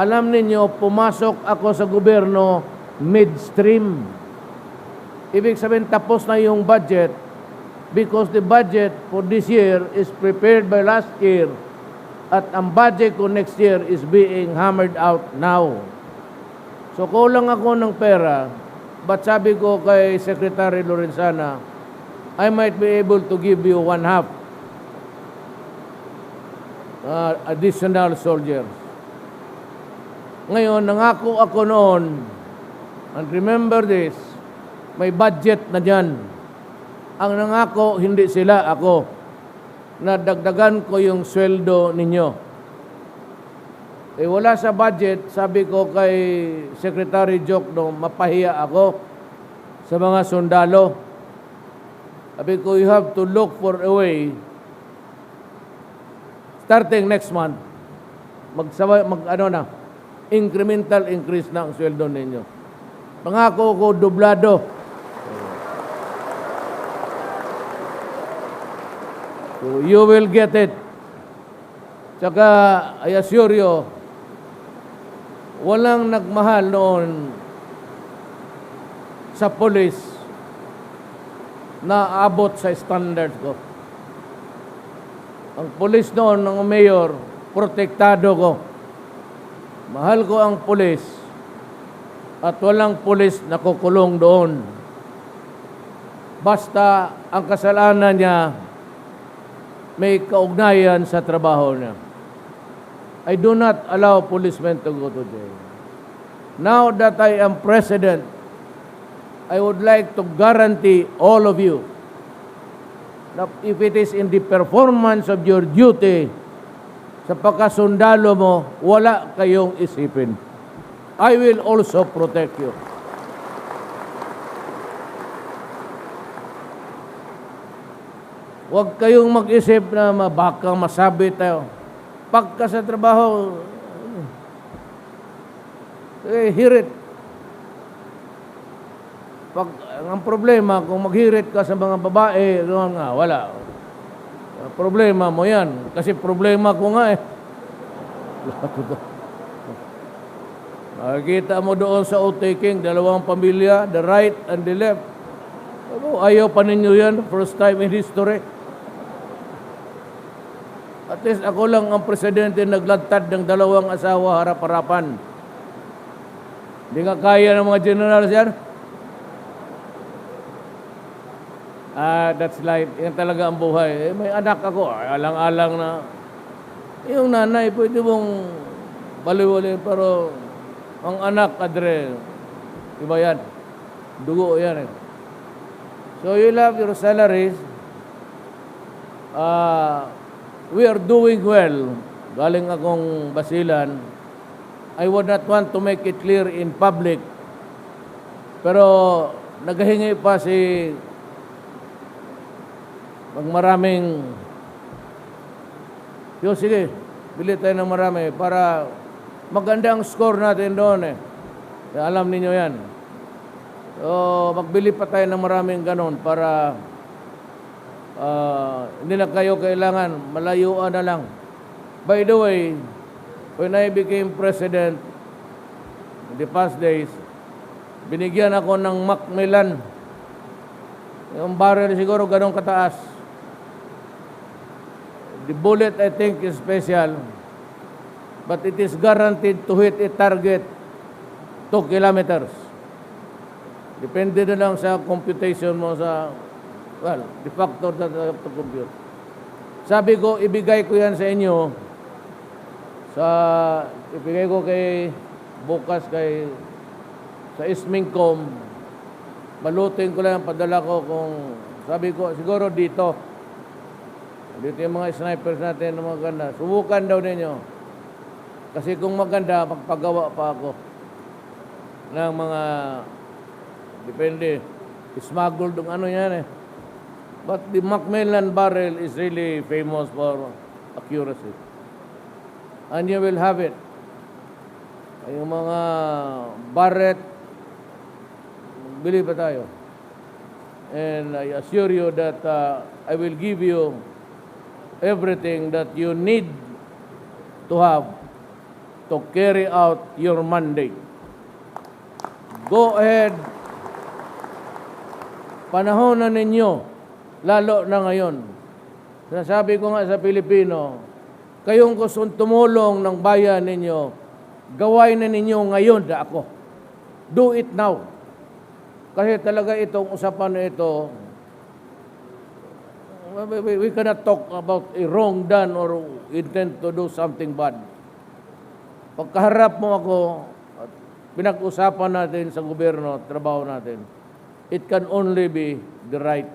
Alam ninyo, pumasok ako sa gobyerno midstream. Ibig sabihin, tapos na yung budget because the budget for this year is prepared by last year at ang budget ko next year is being hammered out now. So kulang ako ng pera, but sabi ko kay Secretary Lorenzana, I might be able to give you one half additional soldiers. Ngayon, nangako ako noon, and remember this, may budget na dyan. Ang nangako, hindi sila, ako, na dagdagan ko yung sweldo ninyo. Eh wala sa budget, sabi ko kay Secretary Jokno, mapahiya ako sa mga sundalo. Sabi ko, you have to look for a way, starting next month, incremental increase na ang sweldo ninyo. Pangako ko, dublado. So you will get it. Tsaka, I assure you, walang nagmahal noon sa police na abot sa standard ko. Ang police noon, ng mayor, protektado ko. Mahal ko ang pulis at walang pulis na kukulong doon. Basta ang kasalanan niya may kaugnayan sa trabaho niya. I do not allow policemen to go to jail. Now that I am president, I would like to guarantee all of you that if it is in the performance of your duty, sa pagkasundalo mo, wala kayong isipin. I will also protect you. Huwag kayong mag-isip na baka masabi tayo. Pagka sa trabaho, hirit. Ang problema, kung maghirit ka sa mga babae, wala. Problema mo yan. Kasi problema ko nga eh. Nakikita mo doon sa outtaking, dalawang pamilya, the right and the left. Ayaw pa ninyo yan, first time in history. At least ako lang ang presidente naglatad ng dalawang asawa harap-harapan. Hindi nga kaya ng mga generals yan. That's life. Yan talaga ang buhay. May anak ako. Alang-alang na. Yung nanay, pwede mong baliwali. Pero ang anak, Adre, iba yan. Dugo yan eh. So you have your salaries. We are doing well. Galing akong Basilan. I would not want to make it clear in public. Pero naghahingi pa si maraming sige, bili tayo ng marami para maganda ang score natin doon eh. Alam niyo yan. So, magbili pa tayo ng maraming ganon para hindi na kayo kailangan, malayuan na lang. By the way, when I became president in the past days, binigyan ako ng Macmillan. Yung barrel siguro ganong kataas. The bullet, I think, is special. But it is guaranteed to hit a target 2 kilometers. Depende na lang sa computation mo sa, the factor that I have to compute. Sabi ko, ibigay ko yan sa inyo. Ibigay ko bukas sa Ismingcom. Balutin ko lang, padala ko kung, sabi ko, siguro dito yung mga snipers natin na maganda. Subukan daw ninyo. Kasi kung maganda, magpagawa pa ako ng mga, depende, smuggled ng ano yan eh. But the Macmillan barrel is really famous for accuracy. And you will have it. Yung mga Barrett, bili pa tayo. And I assure you that I will give you everything that you need to have to carry out your mandate. Go ahead. Panahon na ninyo, lalo na ngayon. Sinasabi ko nga sa Pilipino, kayong gustong tumulong ng bayan ninyo, gawain na ninyo ngayon na ako. Do it now. Kasi talaga itong usapan na ito, we cannot talk about a wrong done or intend to do something bad. Pagkaharap mo ako, at pinag-usapan natin sa gobyerno, trabaho natin, it can only be the right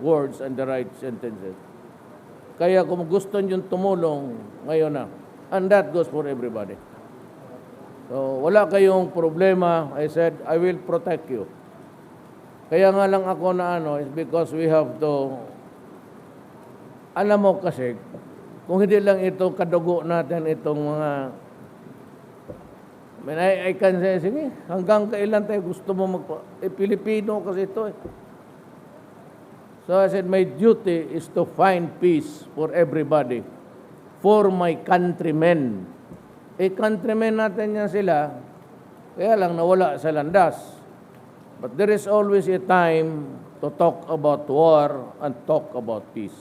words and the right sentences. Kaya kung gusto nyo tumulong, ngayon na. And that goes for everybody. So, wala kayong problema. I said, I will protect you. Kaya nga lang ako na is because we have to, alam mo kasi, kung hindi lang ito kadugo natin itong mga, I can say, sige, hanggang kailan tayo gusto mo Pilipino kasi ito eh. So I said, my duty is to find peace for everybody, for my countrymen. Countrymen natin yan sila, kaya lang nawala sa landas. But there is always a time to talk about war and talk about peace.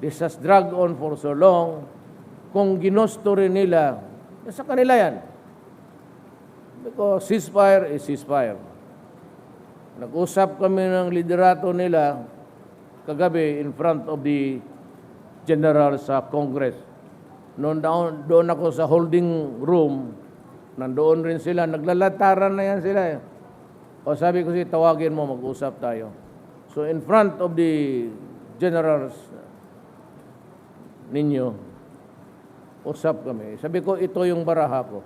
This has dragged on for so long. Kung ginusto rin nila, sa kanila yan. Because ceasefire is ceasefire. Nag-usap kami ng liderato nila kagabi in front of the general sa Congress. Doon ako sa holding room, nandoon rin sila, naglalataran na yan sila eh. O sabi ko tawagin mo, mag-usap tayo. So in front of the generals ninyo, usap kami. Sabi ko, ito yung baraha ko.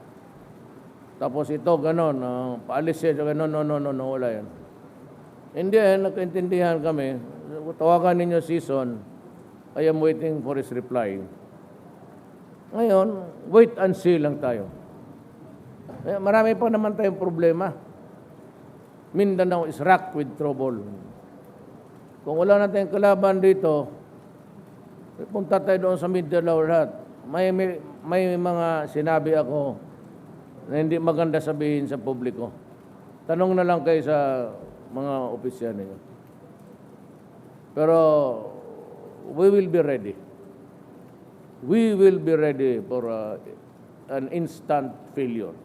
Tapos ito, ganon, paalis siya, ganon, no, wala yan. Hindi, nagkaintindihan kami. Tawagan ninyo season, I am waiting for his reply. Ngayon, wait and see lang tayo. Marami pa naman tayong problema. Mindanao is racked with trouble. Kung wala na tayong kalaban dito, punta tayo doon sa Mindanao lahat. May mga sinabi ako na hindi maganda sabihin sa publiko. Tanong na lang kayo sa mga opisyal ninyo. Pero we will be ready. We will be ready for an instant failure.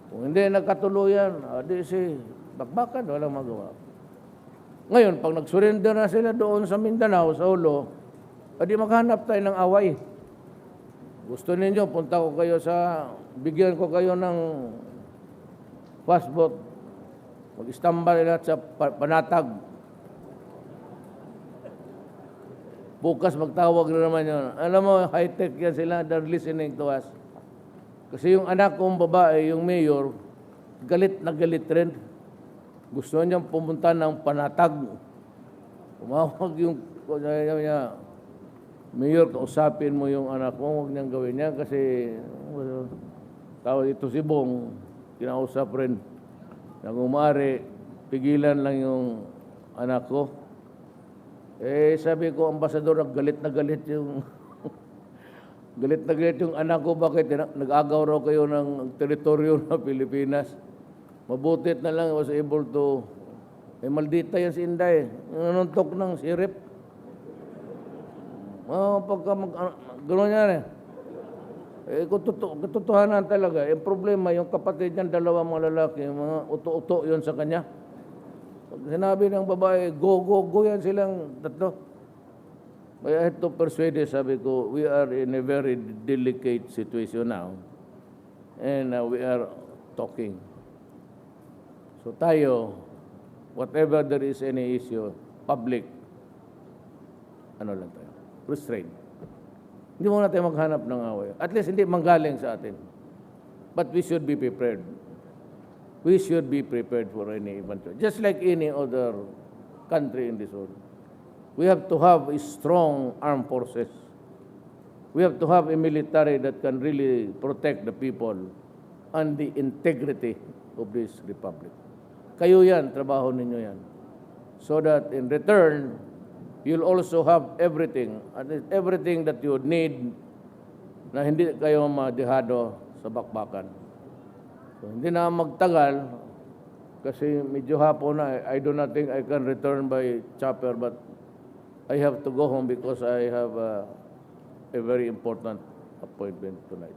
Kung hindi nagkatuluyan, di si bakbakan, walang magawa. Ngayon, pag nag-surrender na sila doon sa Mindanao, sa Ulo, di maghanap tayo ng away. Gusto ninyo, punta ko kayo bigyan ko kayo ng passport, mag-istambal lahat sa Panatag. Bukas magtawag na naman yun. Alam mo, high-tech yan sila, they're listening to us. Kasi yung anak kong babae, yung mayor, galit na galit rin. Gusto niyang pumunta ng Panatag. Umawag yung niya, Mayor, kausapin mo yung anak mo, huwag niyang gawin niya kasi tawag ito si Bong, kinausap rin. Nang umari, pigilan lang yung anak ko. Sabi ko, ambasador, galit na galit yung galit na galit yung anak ko. Bakit? Nag-agaw raw kayo ng teritoryo ng Pilipinas. Mabutit na lang, was able to, maldita yan si Inday. Nanuntok ng sirip. Pagka gano'n yan katotohanan talaga. Yung problema, yung kapatid niyan, dalawang mga lalaki, mga uto-uto yun sa kanya. Pag sinabi ng babae, go yan silang tatlo. I had to persuade her, sabi ko, we are in a very delicate situation now. And we are talking. So tayo, whatever there is any issue, public, lang tayo, restraint. Hindi muna tayo maghanap ng away. At least hindi manggaling sa atin. But we should be prepared. We should be prepared for any event. Just like any other country in this world. We have to have a strong armed forces. We have to have a military that can really protect the people and the integrity of this republic. Kayo yan, trabaho ninyo yan. So that in return, you'll also have everything. And everything that you need, na hindi kayo madihado sa bakbakan. So, hindi na magtagal kasi medyo hapon na. I do not think I can return by chopper, but I have to go home because I have a very important appointment tonight.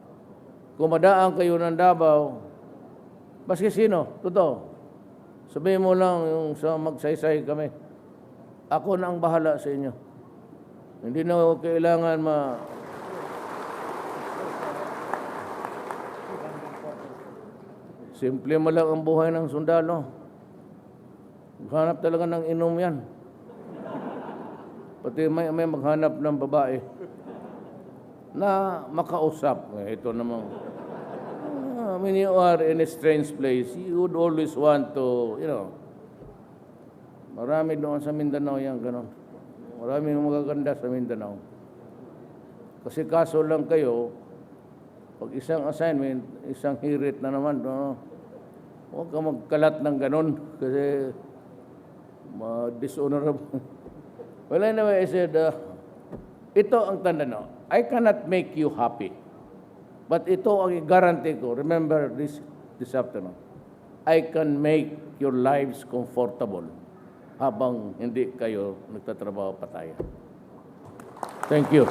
Kung madaan kayo ng Davao, maski sino, totoo, sabihin mo lang yung sa magsaysay kami. Ako na ang bahala sa inyo. Hindi na ako kailangan simple mo lang ang buhay ng sundalo. Maghanap talaga ng inom yan. Pati may maghanap ng babae na makausap. Ito naman. When you are in a strange place, you would always want to, marami doon sa Mindanao yan, gano'n. Marami magaganda sa Mindanao. Kasi kaso lang kayo, pag isang assignment, isang hirit na naman, huwag ka magkalat ng gano'n kasi dishonorable. Well, anyway, I said, ito ang tanda no. I cannot make you happy. But ito ang guarantee ko. Remember this afternoon. I can make your lives comfortable habang hindi kayo nagtatrabaho pa tayo. Thank you.